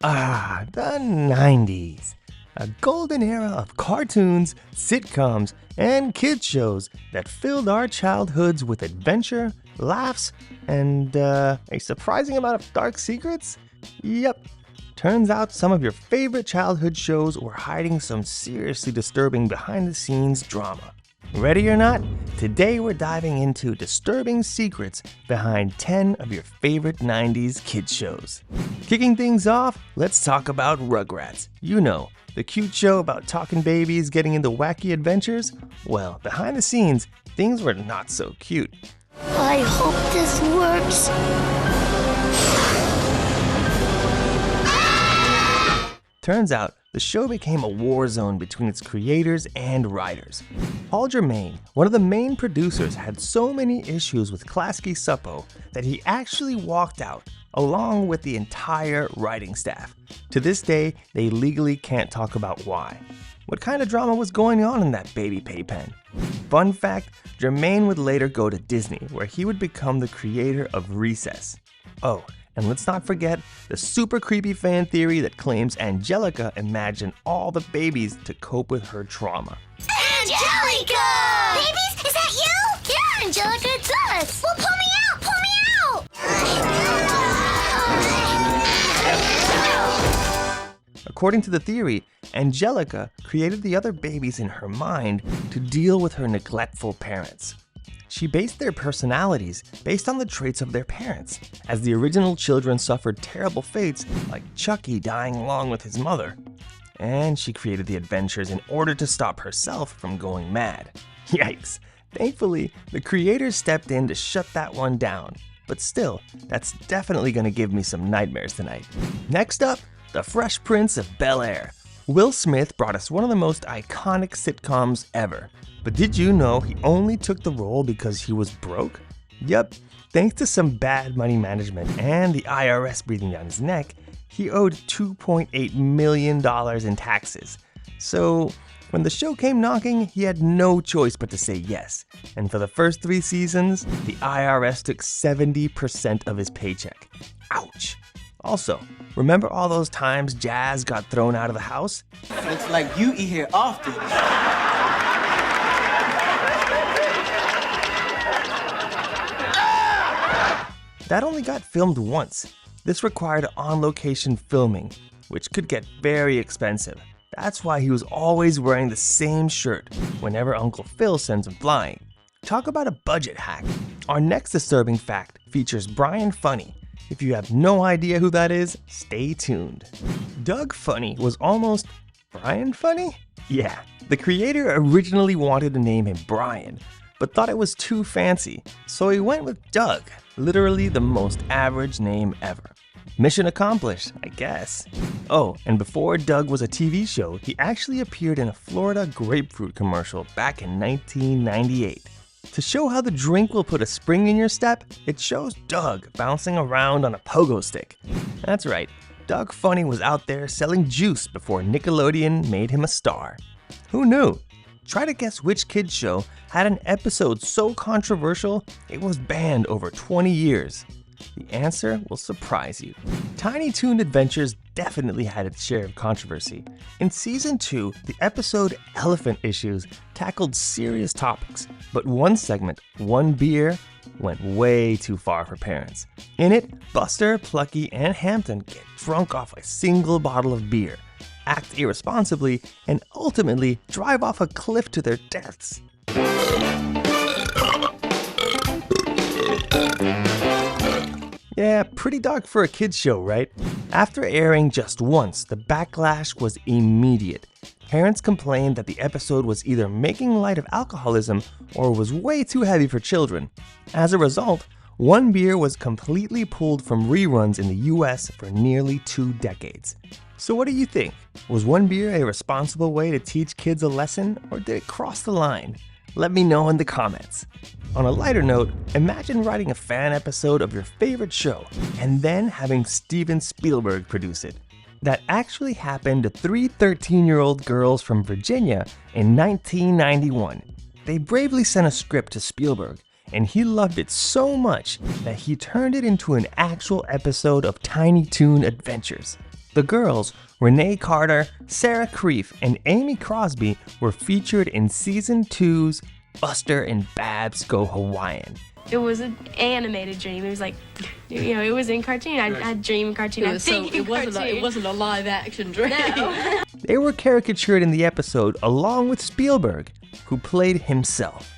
The 90s. A golden era of cartoons, sitcoms, and kids shows that filled our childhoods with adventure, laughs, and a surprising amount of dark secrets? Yep. Turns out some of your favorite childhood shows were hiding some seriously disturbing behind-the-scenes drama. Ready or not, today we're diving into disturbing secrets behind 10 of your favorite 90s kids shows. Kicking things off, let's talk about Rugrats. You know, the cute show about talking babies getting into wacky adventures? Well, behind the scenes, things were not so cute. I hope this works. Turns out, the show became a war zone between its creators and writers. Paul Germain, one of the main producers, had so many issues with Klasky Suppo that he actually walked out, along with the entire writing staff. To this day, they legally can't talk about why. What kind of drama was going on in that baby playpen? Fun fact, Germain would later go to Disney, where he would become the creator of Recess. Oh, and let's not forget the super creepy fan theory that claims Angelica imagined all the babies to cope with her trauma. Angelica! Babies, is that you? Yeah, Angelica, it's us. Well, pull me out! Pull me out! According to the theory, Angelica created the other babies in her mind to deal with her neglectful parents. She based their personalities based on the traits of their parents, as the original children suffered terrible fates like Chucky dying along with his mother. And she created the adventures in order to stop herself from going mad. Yikes! Thankfully, the creators stepped in to shut that one down. But still, that's definitely gonna give me some nightmares tonight. Next up, The Fresh Prince of Bel-Air. Will Smith brought us one of the most iconic sitcoms ever. But did you know he only took the role because he was broke? Yep, thanks to some bad money management and the IRS breathing down his neck, he owed $2.8 million in taxes. So when the show came knocking, he had no choice but to say yes. And for the first 3 seasons, the IRS took 70% of his paycheck. Ouch. Also, remember all those times Jazz got thrown out of the house? Looks like you eat here often. That only got filmed once. This required on-location filming, which could get very expensive. That's why he was always wearing the same shirt whenever Uncle Phil sends him flying. Talk about a budget hack. Our next disturbing fact features Brian Funny. If you have no idea who that is, stay tuned. Doug Funny was almost Brian Funny? Yeah, the creator originally wanted to name him Brian, but thought it was too fancy, so he went with Doug, literally the most average name ever. Mission accomplished, I guess. Oh, and before Doug was a TV show, he actually appeared in a Florida grapefruit commercial back in 1998. To show how the drink will put a spring in your step, it shows Doug bouncing around on a pogo stick. That's right, Doug Funny was out there selling juice before Nickelodeon made him a star. Who knew? Try to guess which kids show had an episode so controversial it was banned over 20 years. The answer will surprise you. Tiny Toon Adventures definitely had its share of controversy. In Season 2, the episode Elephant Issues tackled serious topics, but one segment, One Beer, went way too far for parents. In it, Buster, Plucky, and Hampton get drunk off a single bottle of beer, act irresponsibly, and ultimately drive off a cliff to their deaths. Yeah, pretty dark for a kids show, right? After airing just once, the backlash was immediate. Parents complained that the episode was either making light of alcoholism or was way too heavy for children. As a result, One Beer was completely pulled from reruns in the US for nearly 2 decades. So what do you think? Was One Beer a responsible way to teach kids a lesson, or did it cross the line? Let me know in the comments. On a lighter note, imagine writing a fan episode of your favorite show and then having Steven Spielberg produce it. That actually happened to 3 13-year-old girls from Virginia in 1991. They bravely sent a script to Spielberg, and he loved it so much that he turned it into an actual episode of Tiny Toon Adventures. The girls, Renee Carter, Sarah Creef, and Amy Crosby, were featured in Season 2's Buster and Babs Go Hawaiian. It was an animated dream. It was like, it was in cartoon. I'd dream cartoon. It wasn't a live action dream. No. They were caricatured in the episode along with Spielberg, who played himself.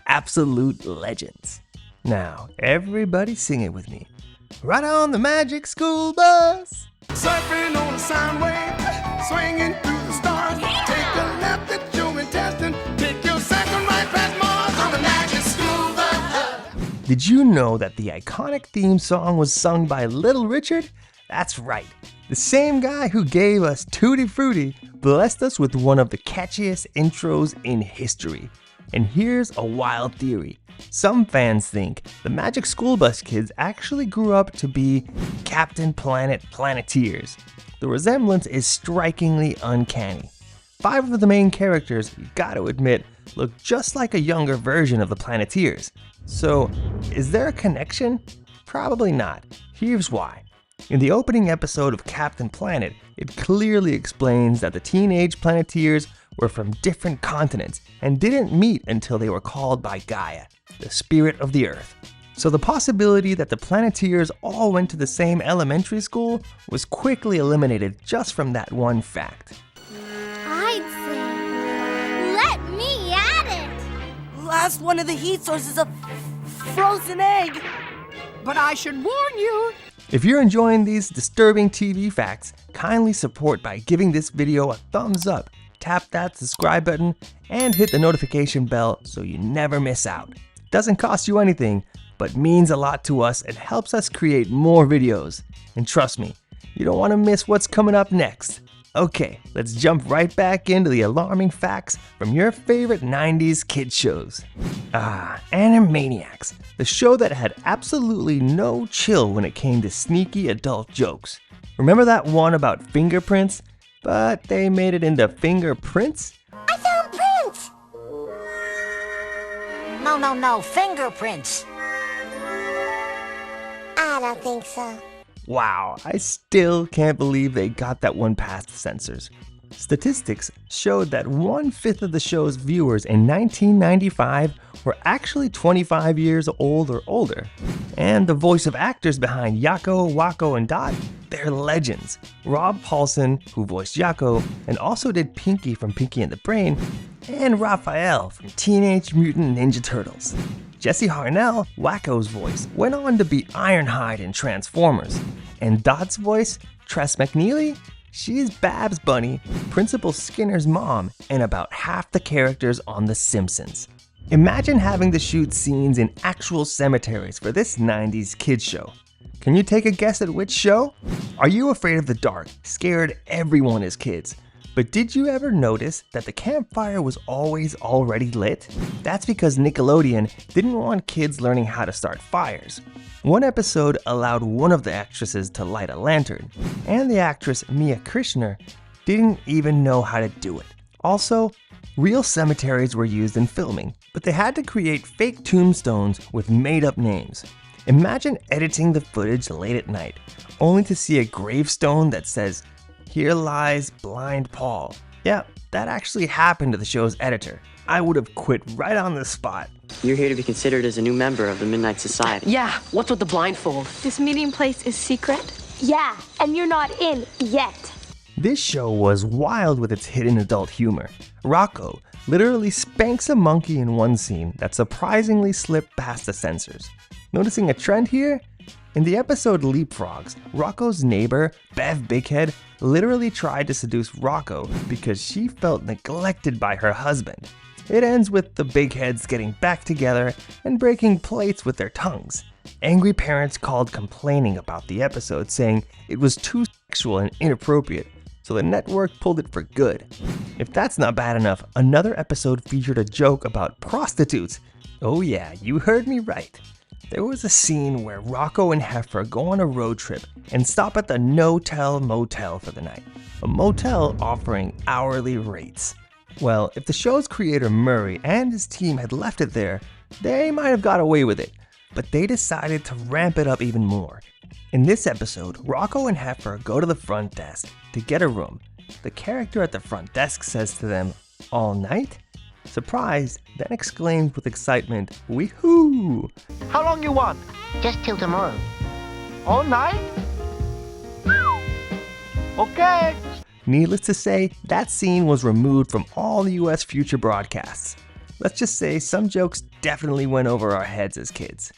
Absolute legends. Now, everybody sing it with me. Right on the magic school bus. Surfing on a sound wave, swinging through the stars. Take a left at your intestine, take your second right past Mars on the magic school bus. Did you know that the iconic theme song was sung by Little Richard? That's right. The same guy who gave us Tutti Frutti blessed us with one of the catchiest intros in history. And here's a wild theory. Some fans think the Magic School Bus Kids actually grew up to be Captain Planet Planeteers. The resemblance is strikingly uncanny. 5 of the main characters, you gotta admit, look just like a younger version of the Planeteers. So, is there a connection? Probably not. Here's why. In the opening episode of Captain Planet, it clearly explains that the teenage Planeteers were from different continents and didn't meet until they were called by Gaia, the spirit of the earth. So the possibility that the Planeteers all went to the same elementary school was quickly eliminated just from that one fact. I'd say, let me at it. Last one of the heat sources of frozen egg. But I should warn you. If you're enjoying these disturbing TV facts, kindly support by giving this video a thumbs up, tap that subscribe button, and hit the notification bell so you never miss out. It doesn't cost you anything, but means a lot to us and helps us create more videos. And trust me, you don't want to miss what's coming up next. Okay, let's jump right back into the alarming facts from your favorite 90s kid shows. Animaniacs, the show that had absolutely no chill when it came to sneaky adult jokes. Remember that one about fingerprints? But they made it into fingerprints? I found prints. No, fingerprints. I don't think so. Wow, I still can't believe they got that one past the censors. Statistics showed that 1/5 of the show's viewers in 1995 were actually 25 years old or older. And the voice of actors behind Yakko, Wakko, and Dot, they're legends. Rob Paulsen, who voiced Yakko, and also did Pinky from Pinky and the Brain, and Raphael from Teenage Mutant Ninja Turtles. Jesse Harnell, Wakko's voice, went on to be Ironhide in Transformers. And Dot's voice, Tress McNeely, she's Babs Bunny, Principal Skinner's mom, and about half the characters on The Simpsons. Imagine having to shoot scenes in actual cemeteries for this 90s kids show. Can you take a guess at which show? Are you afraid of the dark? Scared everyone as kids. But did you ever notice that the campfire was always already lit? That's because Nickelodeon didn't want kids learning how to start fires. One episode allowed one of the actresses to light a lantern, and the actress Mia Krishner didn't even know how to do it. Also, real cemeteries were used in filming, but they had to create fake tombstones with made-up names. Imagine editing the footage late at night, only to see a gravestone that says, "Here lies blind Paul." Yeah, that actually happened to the show's editor. I would have quit right on the spot. You're here to be considered as a new member of the Midnight Society. Yeah, what's with the blindfold? This meeting place is secret? Yeah, and you're not in yet. This show was wild with its hidden adult humor. Rocco literally spanks a monkey in one scene that surprisingly slipped past the censors. Noticing a trend here? In the episode Leapfrogs, Rocco's neighbor, Bev Bighead, literally tried to seduce Rocco because she felt neglected by her husband. It ends with the Bigheads getting back together and breaking plates with their tongues. Angry parents called complaining about the episode, saying it was too sexual and inappropriate, so the network pulled it for good. If that's not bad enough, another episode featured a joke about prostitutes. Oh yeah, you heard me right. There was a scene where Rocco and Heifer go on a road trip and stop at the No-Tell Motel for the night, a motel offering hourly rates. Well, if the show's creator Murray and his team had left it there, they might have got away with it. But they decided to ramp it up even more In this episode, Rocco and Heifer go to the front desk to get a room. The character at the front desk says to them, "All night?" Surprised, then exclaims with excitement, "Wee-hoo!" How long you want? Just till tomorrow. All night? Okay. Needless to say, that scene was removed from all the US future broadcasts. Let's just say some jokes definitely went over our heads as kids.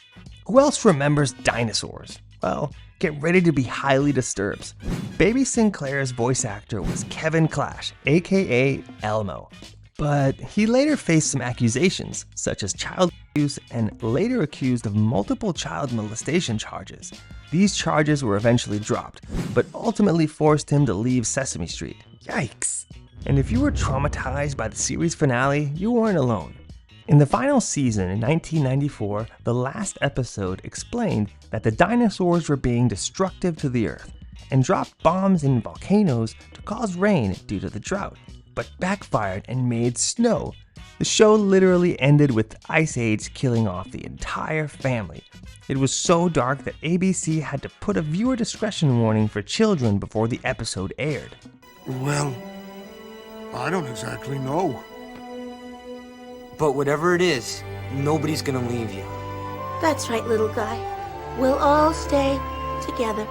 Who else remembers dinosaurs? Well, get ready to be highly disturbed. Baby Sinclair's voice actor was Kevin Clash, aka Elmo. But he later faced some accusations, such as child abuse, and later accused of multiple child molestation charges. These charges were eventually dropped, but ultimately forced him to leave Sesame Street. Yikes! And if you were traumatized by the series finale, you weren't alone. In the final season in 1994, the last episode explained that the dinosaurs were being destructive to the Earth and dropped bombs in volcanoes to cause rain due to the drought, but backfired and made snow. The show literally ended with the Ice Age killing off the entire family. It was so dark that ABC had to put a viewer discretion warning for children before the episode aired. Well, I don't exactly know. But whatever it is, nobody's gonna leave you. That's right, little guy. We'll all stay together.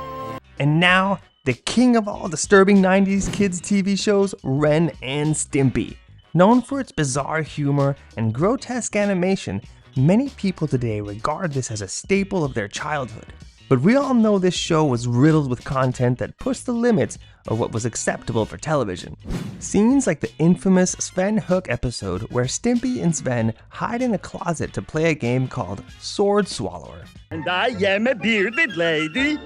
And now, the king of all disturbing 90s kids TV shows, Ren and Stimpy. Known for its bizarre humor and grotesque animation, many people today regard this as a staple of their childhood. But we all know this show was riddled with content that pushed the limits of what was acceptable for television. Scenes like the infamous Sven Hook episode where Stimpy and Sven hide in a closet to play a game called Sword Swallower. And I am a bearded lady.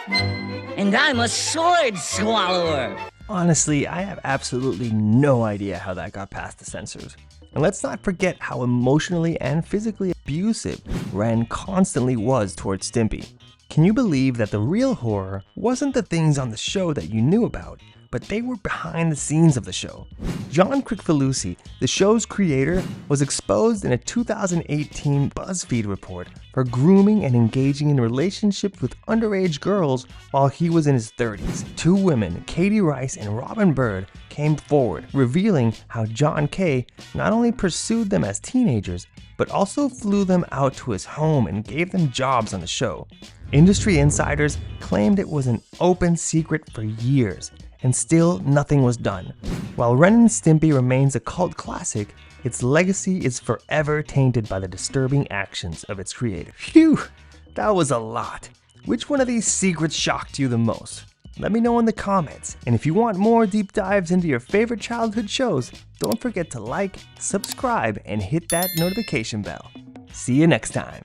And I'm a sword swallower. Honestly, I have absolutely no idea how that got past the censors. And let's not forget how emotionally and physically abusive Ren constantly was towards Stimpy. Can you believe that the real horror wasn't the things on the show that you knew about, but they were behind the scenes of the show? John Kricfalusi, the show's creator, was exposed in a 2018 BuzzFeed report for grooming and engaging in relationships with underage girls while he was in his 30s. Two women, Katie Rice and Robin Bird, came forward, revealing how John K. not only pursued them as teenagers, but also flew them out to his home and gave them jobs on the show. Industry insiders claimed it was an open secret for years, and still nothing was done. While Ren and Stimpy remains a cult classic, its legacy is forever tainted by the disturbing actions of its creator. Phew, that was a lot. Which one of these secrets shocked you the most? Let me know in the comments, and if you want more deep dives into your favorite childhood shows, don't forget to like, subscribe, and hit that notification bell. See you next time.